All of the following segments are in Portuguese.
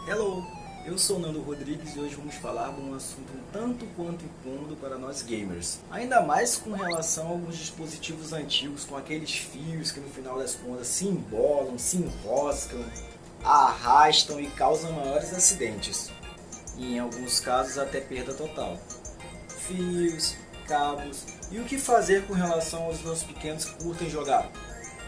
Hello, eu sou Nando Rodrigues e hoje vamos falar de um assunto um tanto quanto incômodo para nós gamers. Ainda mais com relação a alguns dispositivos antigos com aqueles fios que no final das contas se embolam, se enroscam, arrastam e causam maiores acidentes. E em alguns casos até perda total. Fios, cabos e o que fazer com relação aos nossos pequenos que curtem jogar.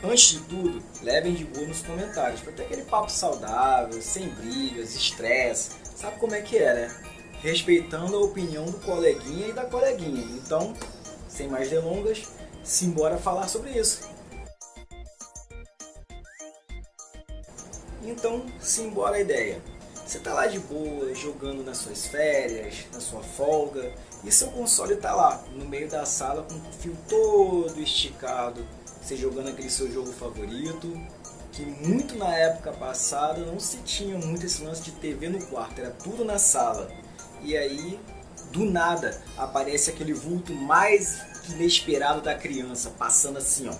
Antes de tudo, levem de boa nos comentários, para ter aquele papo saudável, sem brigas, estresse, sabe como é que é, né? Respeitando a opinião do coleguinha e da coleguinha. Então, sem mais delongas, simbora falar sobre isso. Então, simbora a ideia. Você tá lá de boa, jogando nas suas férias, na sua folga, e seu console tá lá, no meio da sala com o fio todo esticado, você jogando aquele seu jogo favorito, que muito na época passada não se tinha muito esse lance de TV no quarto, era tudo na sala. E aí, do nada, aparece aquele vulto mais inesperado da criança, passando assim, ó.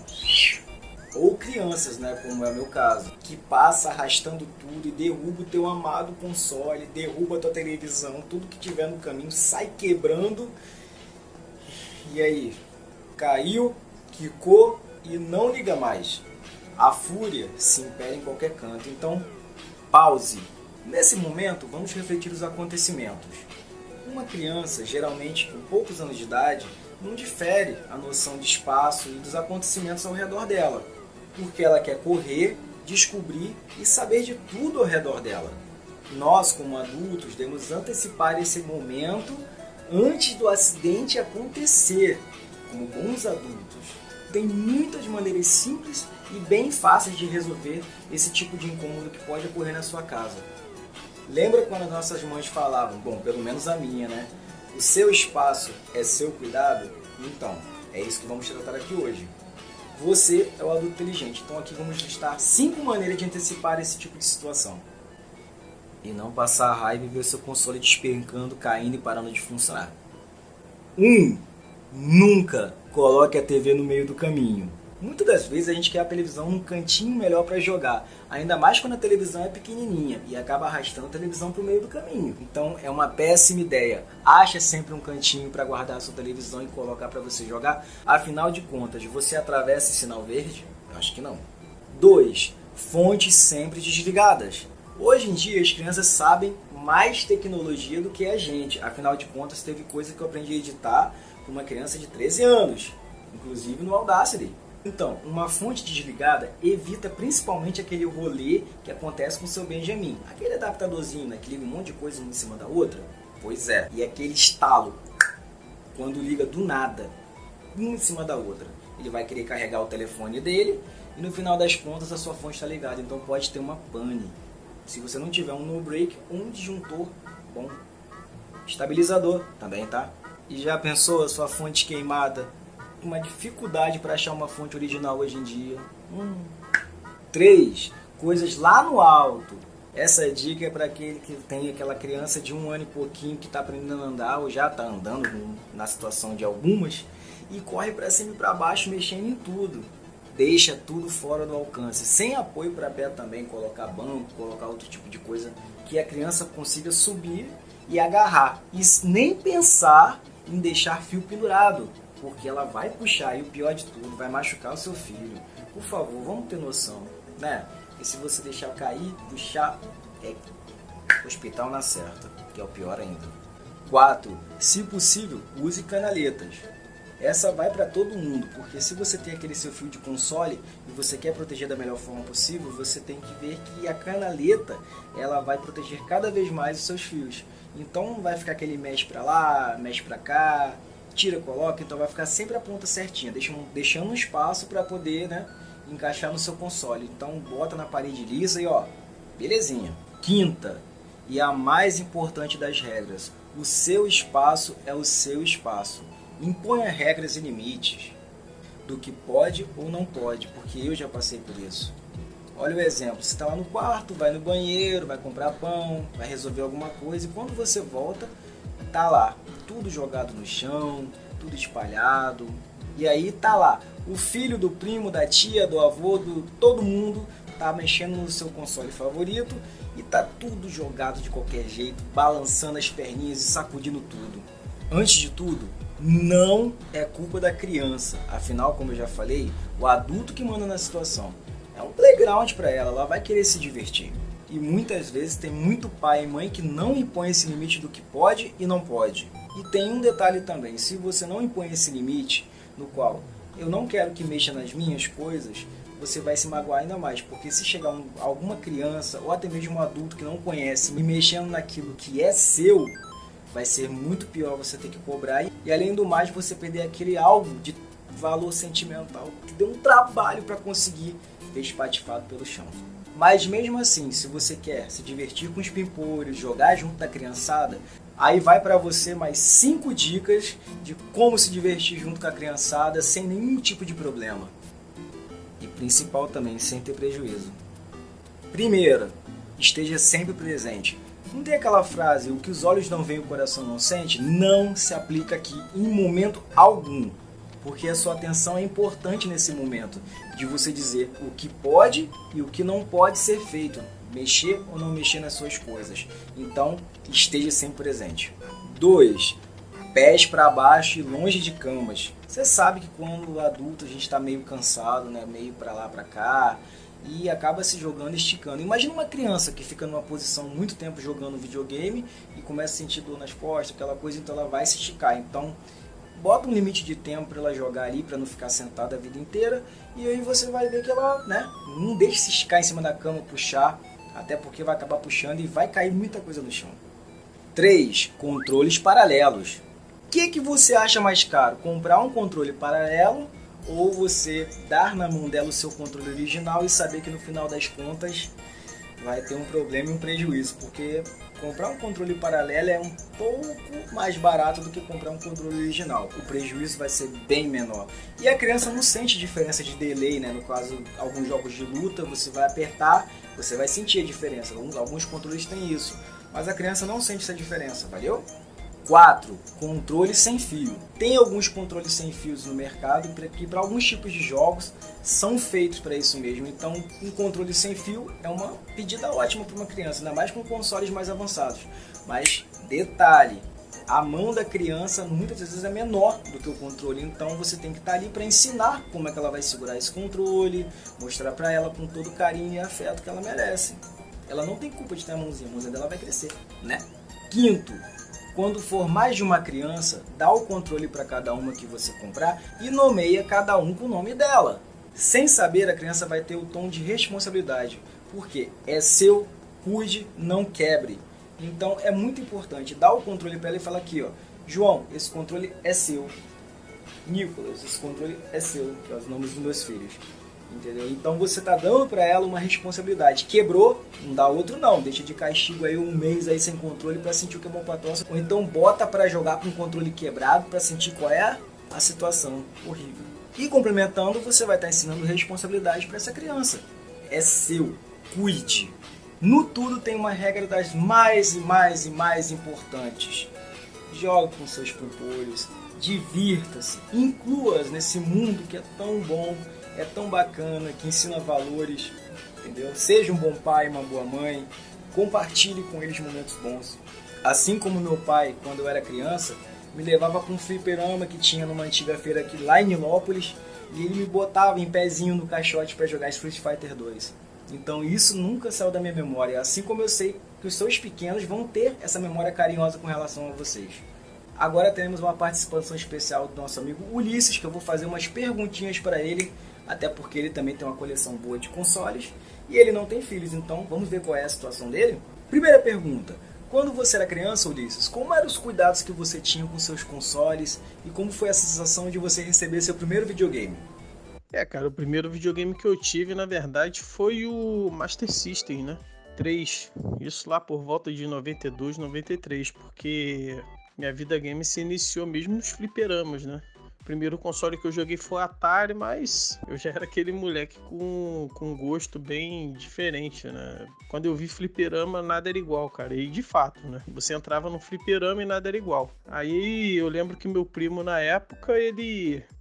Ou crianças, né, como é o meu caso, que passa arrastando tudo e derruba o teu amado console, derruba a tua televisão, tudo que tiver no caminho, sai quebrando. E aí, caiu, quicou e não liga mais. A fúria se impera em qualquer canto, então pause. Nesse momento, vamos refletir os acontecimentos. Uma criança, geralmente com poucos anos de idade, não difere a noção de espaço e dos acontecimentos ao redor dela, porque ela quer correr, descobrir e saber de tudo ao redor dela. Nós, como adultos, devemos antecipar esse momento antes do acidente acontecer, como bons adultos. Tem muitas maneiras simples e bem fáceis de resolver esse tipo de incômodo que pode ocorrer na sua casa. Lembra quando nossas mães falavam, bom, pelo menos a minha, né? O seu espaço é seu cuidado? Então, é isso que vamos tratar aqui hoje. Você é o adulto inteligente, então aqui vamos listar 5 maneiras de antecipar esse tipo de situação. E não passar a raiva e ver o seu console despencando, caindo e parando de funcionar. 1. Nunca coloque a TV no meio do caminho. Muitas das vezes a gente quer a televisão num cantinho melhor para jogar, ainda mais quando a televisão é pequenininha e acaba arrastando a televisão para o meio do caminho. Então é uma péssima ideia. Acha sempre um cantinho para guardar a sua televisão e colocar para você jogar. Afinal de contas, você atravessa esse sinal verde? Eu acho que não. 2. Fontes sempre desligadas. Hoje em dia as crianças sabem mais tecnologia do que a gente. Afinal de contas, teve coisa que eu aprendi a editar com uma criança de 13 anos, inclusive no Audacity. Então, uma fonte desligada evita principalmente aquele rolê que acontece com o seu Benjamin. Aquele adaptadorzinho, né, que liga um monte de coisa uma em cima da outra. Pois é. E aquele estalo, quando liga do nada, uma em cima da outra. Ele vai querer carregar o telefone dele e no final das contas a sua fonte está ligada. Então pode ter uma pane. Se você não tiver um no-break ou um disjuntor bom. Estabilizador também, tá? E já pensou a sua fonte queimada? Uma dificuldade para achar uma fonte original hoje em dia. 3. Coisas lá no alto. Essa dica é para aquele que tem aquela criança de 1 ano e pouquinho que está aprendendo a andar ou já está andando na situação de algumas e corre para cima e para baixo mexendo em tudo. Deixa tudo fora do alcance. Sem apoio para pé também, colocar banco, colocar outro tipo de coisa que a criança consiga subir e agarrar. E nem pensar em deixar fio pendurado, porque ela vai puxar e o pior de tudo, vai machucar o seu filho. Por favor, vamos ter noção, né? E se você deixar cair, puxar, é hospital na certa, que é o pior ainda. 4. Se possível, use canaletas. Essa vai para todo mundo, porque se você tem aquele seu fio de console e você quer proteger da melhor forma possível, você tem que ver que a canaleta ela vai proteger cada vez mais os seus fios. Então não vai ficar aquele mexe para lá, mexe para cá, tira, coloca, então vai ficar sempre a ponta certinha, deixando um espaço para poder, né, encaixar no seu console. Então bota na parede lisa e ó, belezinha. 5ª, e a mais importante das regras, o seu espaço é o seu espaço. Imponha regras e limites do que pode ou não pode, porque eu já passei por isso. Olha o exemplo, você está lá no quarto, vai no banheiro, vai comprar pão, vai resolver alguma coisa e quando você volta, tá lá, tudo jogado no chão, tudo espalhado. E aí tá lá, o filho do primo, da tia, do avô, todo mundo tá mexendo no seu console favorito e tá tudo jogado de qualquer jeito, balançando as perninhas e sacudindo tudo. Antes de tudo, não é culpa da criança. Afinal, como eu já falei, o adulto que manda na situação. É um playground para ela, ela vai querer se divertir. E muitas vezes tem muito pai e mãe que não impõe esse limite do que pode e não pode. E tem um detalhe também, se você não impõe esse limite, no qual eu não quero que mexa nas minhas coisas, você vai se magoar ainda mais, porque se chegar alguma criança ou até mesmo um adulto que não conhece me mexendo naquilo que é seu, vai ser muito pior você ter que cobrar e além do mais você perder aquele algo de valor sentimental que deu um trabalho para conseguir ver espatifado pelo chão. Mas mesmo assim, se você quer se divertir com os pimpolhos, jogar junto da criançada, aí vai para você mais 5 dicas de como se divertir junto com a criançada sem nenhum tipo de problema. E principal também, sem ter prejuízo. Primeiro, esteja sempre presente. Não tem aquela frase, o que os olhos não veem, o coração não sente? Não se aplica aqui em momento algum. Porque a sua atenção é importante nesse momento, de você dizer o que pode e o que não pode ser feito, mexer ou não mexer nas suas coisas. Então, esteja sempre presente. 2. Pés para baixo e longe de camas. Você sabe que quando adulto a gente está meio cansado, né? Meio para lá, para cá, e acaba se jogando, esticando. Imagina uma criança que fica numa posição muito tempo jogando videogame e começa a sentir dor nas costas, aquela coisa, então ela vai se esticar. Então, bota um limite de tempo para ela jogar ali, para não ficar sentada a vida inteira, e aí você vai ver que ela, né, não deixa se esticar em cima da cama, puxar, até porque vai acabar puxando e vai cair muita coisa no chão. 3. Controles paralelos. O que você acha mais caro? Comprar um controle paralelo ou você dar na mão dela o seu controle original e saber que no final das contas vai ter um problema e um prejuízo, porque comprar um controle paralelo é um pouco mais barato do que comprar um controle original. O prejuízo vai ser bem menor. E a criança não sente diferença de delay, né? No caso, alguns jogos de luta, você vai apertar, você vai sentir a diferença. Alguns controles têm isso, mas a criança não sente essa diferença, valeu? 4. Controle sem fio. Tem alguns controles sem fios no mercado que para alguns tipos de jogos são feitos para isso mesmo. Então, um controle sem fio é uma pedida ótima para uma criança, ainda mais com consoles mais avançados. Mas, detalhe, a mão da criança muitas vezes é menor do que o controle, então você tem que estar ali para ensinar como é que ela vai segurar esse controle, mostrar para ela com todo o carinho e afeto que ela merece. Ela não tem culpa de ter a mãozinha dela vai crescer, né? 5. Quando for mais de uma criança, dá o controle para cada uma que você comprar e nomeia cada um com o nome dela. Sem saber, a criança vai ter o tom de responsabilidade, porque é seu, cuide, não quebre. Então é muito importante dar o controle para ela e falar aqui, ó, João, esse controle é seu. Nicolas, esse controle é seu, que é os nomes dos meus filhos. Entendeu? Então você está dando para ela uma responsabilidade. Quebrou, não dá outro não. Deixa de castigo aí um mês aí sem controle para sentir o que é bom para tosse. Ou então bota para jogar com o controle quebrado para sentir qual é a situação horrível. E complementando, você vai estar ensinando responsabilidade para essa criança. É seu, cuide. No tudo tem uma regra das mais importantes. Jogue com seus pimpolhos, divirta-se, inclua-as nesse mundo que é tão bom, é tão bacana, que ensina valores, entendeu? Seja um bom pai, uma boa mãe, compartilhe com eles momentos bons. Assim como meu pai, quando eu era criança, me levava para um fliperama que tinha numa antiga feira aqui lá em Nilópolis, e ele me botava em pezinho no caixote para jogar Street Fighter 2. Então isso nunca saiu da minha memória, assim como eu sei que os seus pequenos vão ter essa memória carinhosa com relação a vocês. Agora teremos uma participação especial do nosso amigo Ulisses, que eu vou fazer umas perguntinhas para ele, até porque ele também tem uma coleção boa de consoles e ele não tem filhos, então vamos ver qual é a situação dele. Primeira pergunta: quando você era criança, Ulisses, como eram os cuidados que você tinha com seus consoles e como foi a sensação de você receber seu primeiro videogame? Cara, o primeiro videogame que eu tive, na verdade, foi o Master System, né? 3. Isso lá por volta de 92, 93, porque minha vida game se iniciou mesmo nos fliperamas, né? O primeiro console que eu joguei foi o Atari, mas eu já era aquele moleque com gosto bem diferente, né? Quando eu vi fliperama, nada era igual, cara. E de fato, né? Você entrava no fliperama e nada era igual. Aí eu lembro que meu primo, na época,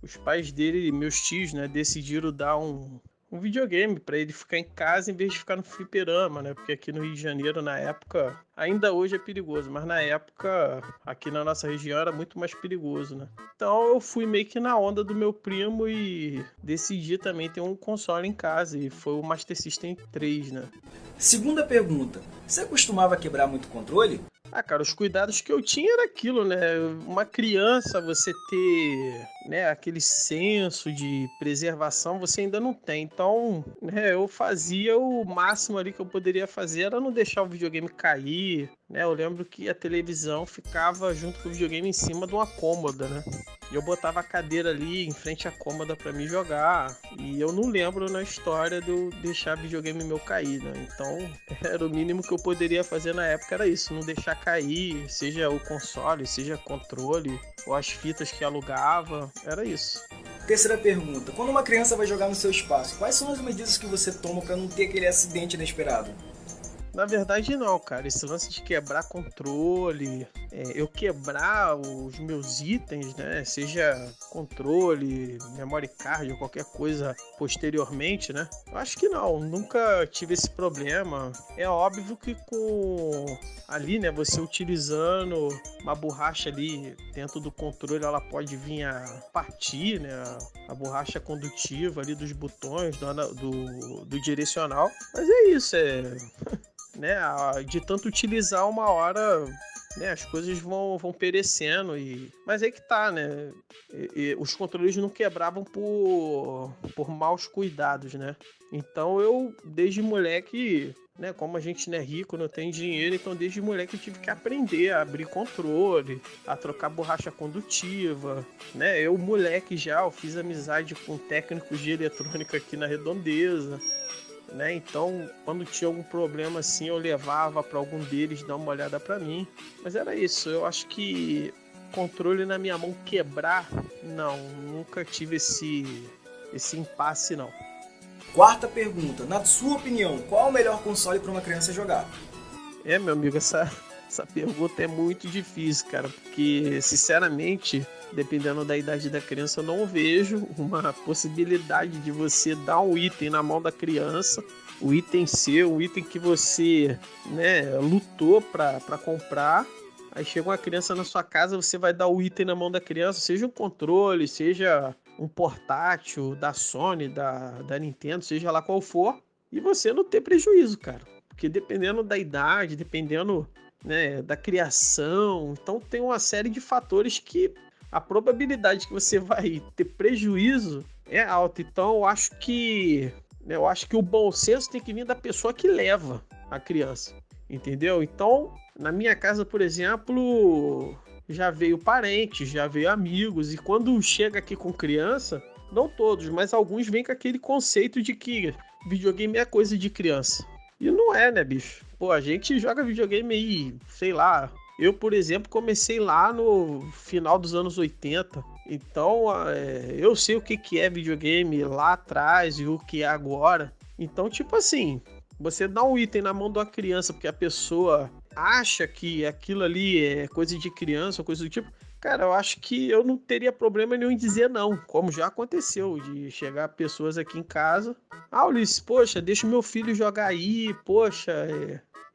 os pais dele, meus tios, né, decidiram dar um um videogame pra ele ficar em casa em vez de ficar no fliperama, né? Porque aqui no Rio de Janeiro, na época, ainda hoje é perigoso, mas na época, aqui na nossa região, era muito mais perigoso, né? Então eu fui meio que na onda do meu primo e decidi também ter um console em casa, e foi o Master System 3, né? Segunda pergunta, você costumava quebrar muito controle? Ah, cara, os cuidados que eu tinha era aquilo, né? Uma criança, você ter, né, aquele senso de preservação, você ainda não tem. Então, né, eu fazia o máximo ali que eu poderia fazer, era não deixar o videogame cair, né? Eu lembro que a televisão ficava junto com o videogame em cima de uma cômoda, né? E eu botava a cadeira ali em frente à cômoda pra me jogar. E eu não lembro na história de eu deixar videogame meu cair, né? Então, era o mínimo que eu poderia fazer na época, era isso. Não deixar cair, seja o console, seja controle, ou as fitas que alugava. Era isso. Terceira pergunta, quando uma criança vai jogar no seu espaço, quais são as medidas que você toma para não ter aquele acidente inesperado? Na verdade não, cara, esse lance de quebrar controle, eu quebrar os meus itens, né, seja controle, memory card ou qualquer coisa posteriormente, né, eu acho que não, nunca tive esse problema. É óbvio que com ali, né, você utilizando uma borracha ali dentro do controle, ela pode vir a partir, né, a borracha condutiva ali dos botões do direcional, mas é isso, né, de tanto utilizar uma hora, né, as coisas vão perecendo, mas aí que tá, né, os controles não quebravam por maus cuidados, né, então eu, desde moleque, né, como a gente não é rico, não tem dinheiro, então desde moleque eu tive que aprender a abrir controle, a trocar borracha condutiva, né, eu moleque já, eu fiz amizade com técnicos de eletrônica aqui na Redondeza, né? Então, quando tinha algum problema assim, eu levava para algum deles dar uma olhada para mim. Mas era isso. Eu acho que controle na minha mão quebrar, não, nunca tive esse impasse, não. Quarta pergunta, na sua opinião, qual é o melhor console para uma criança jogar? Meu amigo, essa pergunta é muito difícil, cara, porque, sinceramente, dependendo da idade da criança, eu não vejo uma possibilidade de você dar um item na mão da criança, o item seu, o item que você, né, lutou para comprar. Aí chega uma criança na sua casa, você vai dar o item na mão da criança, seja um controle, seja um portátil da Sony, da Nintendo, seja lá qual for, e você não ter prejuízo, cara. Porque dependendo da idade, dependendo, né, da criação, então tem uma série de fatores que a probabilidade que você vai ter prejuízo é alta. Então eu acho que o bom senso tem que vir da pessoa que leva a criança, entendeu? Então, na minha casa, por exemplo, já veio parentes, já veio amigos, e quando chega aqui com criança, não todos, mas alguns vêm com aquele conceito de que videogame é coisa de criança. E não é, né, bicho? Pô, a gente joga videogame aí, sei lá. Eu, por exemplo, comecei lá no final dos anos 80. Então, eu sei o que é videogame lá atrás e o que é agora. Então, tipo assim, você dá um item na mão de uma criança porque a pessoa acha que aquilo ali é coisa de criança ou coisa do tipo, cara, eu acho que eu não teria problema nenhum em dizer não, como já aconteceu, de chegar pessoas aqui em casa. Ah, Ulisses, poxa, deixa o meu filho jogar aí, poxa,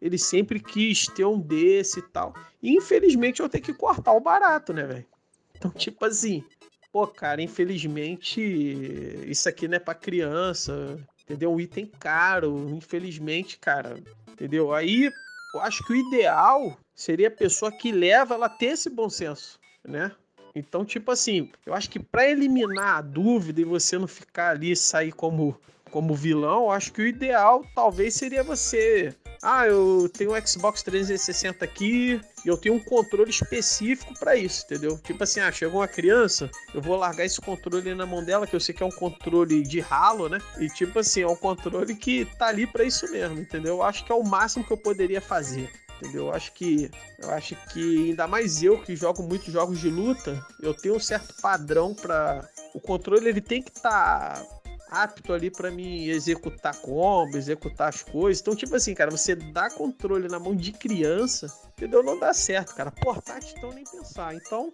ele sempre quis ter um desse e tal. E infelizmente eu tenho que cortar o barato, né, velho? Então, tipo assim, pô, cara, infelizmente isso aqui não é pra criança, entendeu? Um item caro, infelizmente, cara, entendeu? Aí eu acho que o ideal seria a pessoa que leva ela ter esse bom senso, né? Então, tipo assim, eu acho que pra eliminar a dúvida e você não ficar ali e sair como vilão, eu acho que o ideal talvez seria você... Ah, eu tenho um Xbox 360 aqui e eu tenho um controle específico pra isso, entendeu? Tipo assim, chegou uma criança, eu vou largar esse controle na mão dela, que eu sei que é um controle de ralo, né? E tipo assim, é um controle que tá ali pra isso mesmo, entendeu? Eu acho que é o máximo que eu poderia fazer, entendeu? Eu acho que ainda mais eu que jogo muitos jogos de luta, eu tenho um certo padrão pra... O controle, ele tem que estar apto ali pra me executar combo, executar as coisas. Então, tipo assim, cara, você dá controle na mão de criança, entendeu? Não dá certo, cara. Portátil, então, nem pensar. Então,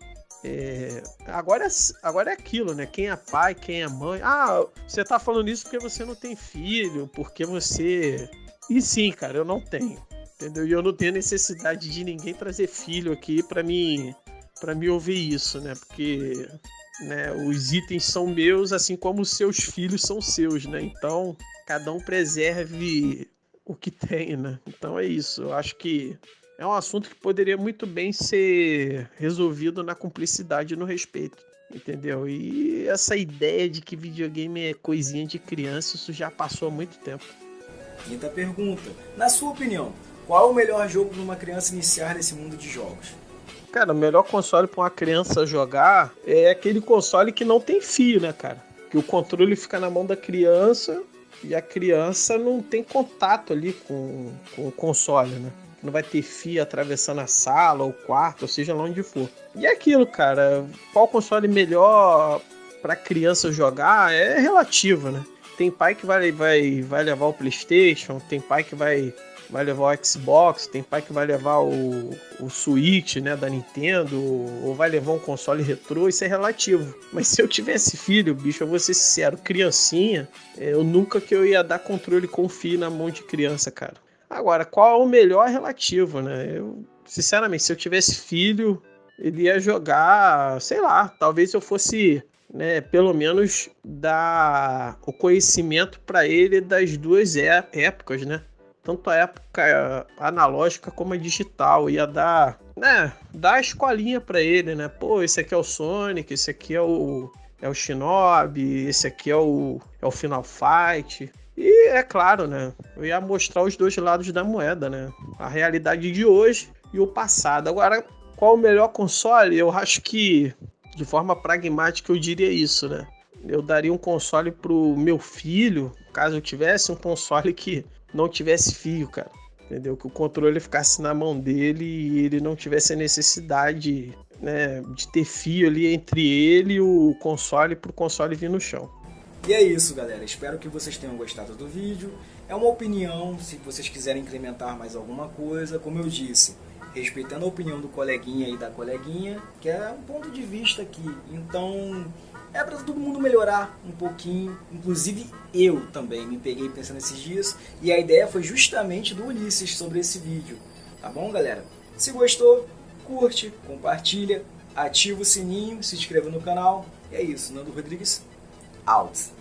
Agora é aquilo, né? Quem é pai, quem é mãe. Ah, você tá falando isso porque você não tem filho, porque você... E sim, cara, eu não tenho, entendeu? E eu não tenho necessidade de ninguém trazer filho aqui pra mim ouvir isso, né? Porque, né, os itens são meus, assim como os seus filhos são seus, né? Então, cada um preserve o que tem, né? Então é isso. Eu acho que é um assunto que poderia muito bem ser resolvido na cumplicidade e no respeito, entendeu? E essa ideia de que videogame é coisinha de criança, isso já passou há muito tempo. Quinta pergunta. Na sua opinião, qual é o melhor jogo para uma criança iniciar nesse mundo de jogos? Cara, o melhor console para uma criança jogar é aquele console que não tem fio, né, cara? Que o controle fica na mão da criança e a criança não tem contato ali com o console, né? Não vai ter fio atravessando a sala, ou o quarto, ou seja lá onde for. E é aquilo, cara, qual console melhor para criança jogar é relativo, né? Tem pai que vai levar o PlayStation, tem pai que vai levar o Xbox, tem pai que vai levar o Switch, né, da Nintendo, ou vai levar um console retrô, isso é relativo. Mas se eu tivesse filho, bicho, eu vou ser sincero, criancinha, eu nunca que eu ia dar controle com fio na mão de criança, cara. Agora, qual é o melhor relativo, né? Eu, sinceramente, se eu tivesse filho, ele ia jogar, sei lá, talvez eu fosse, né, pelo menos dar o conhecimento para ele das duas épocas, né? Tanto a época analógica como a digital, ia dar, né, dar a escolinha para ele, né? Pô, esse aqui é o Sonic, esse aqui é o Shinobi, esse aqui é o Final Fight. E é claro, né? Eu ia mostrar os dois lados da moeda, né? A realidade de hoje e o passado. Agora, qual o melhor console? Eu acho que, de forma pragmática, eu diria isso, né? Eu daria um console pro meu filho, caso eu tivesse um console que não tivesse fio, cara. Entendeu? Que o controle ficasse na mão dele e ele não tivesse a necessidade, né, de ter fio ali entre ele e o console pro console vir no chão. E é isso, galera. Espero que vocês tenham gostado do vídeo. É uma opinião, se vocês quiserem incrementar mais alguma coisa, como eu disse, respeitando a opinião do coleguinha e da coleguinha, que é um ponto de vista aqui. Então, é para todo mundo melhorar um pouquinho. Inclusive, eu também me peguei pensando esses dias. E a ideia foi justamente do Ulisses sobre esse vídeo. Tá bom, galera? Se gostou, curte, compartilha, ativa o sininho, se inscreva no canal. E é isso. Nando Rodrigues, out.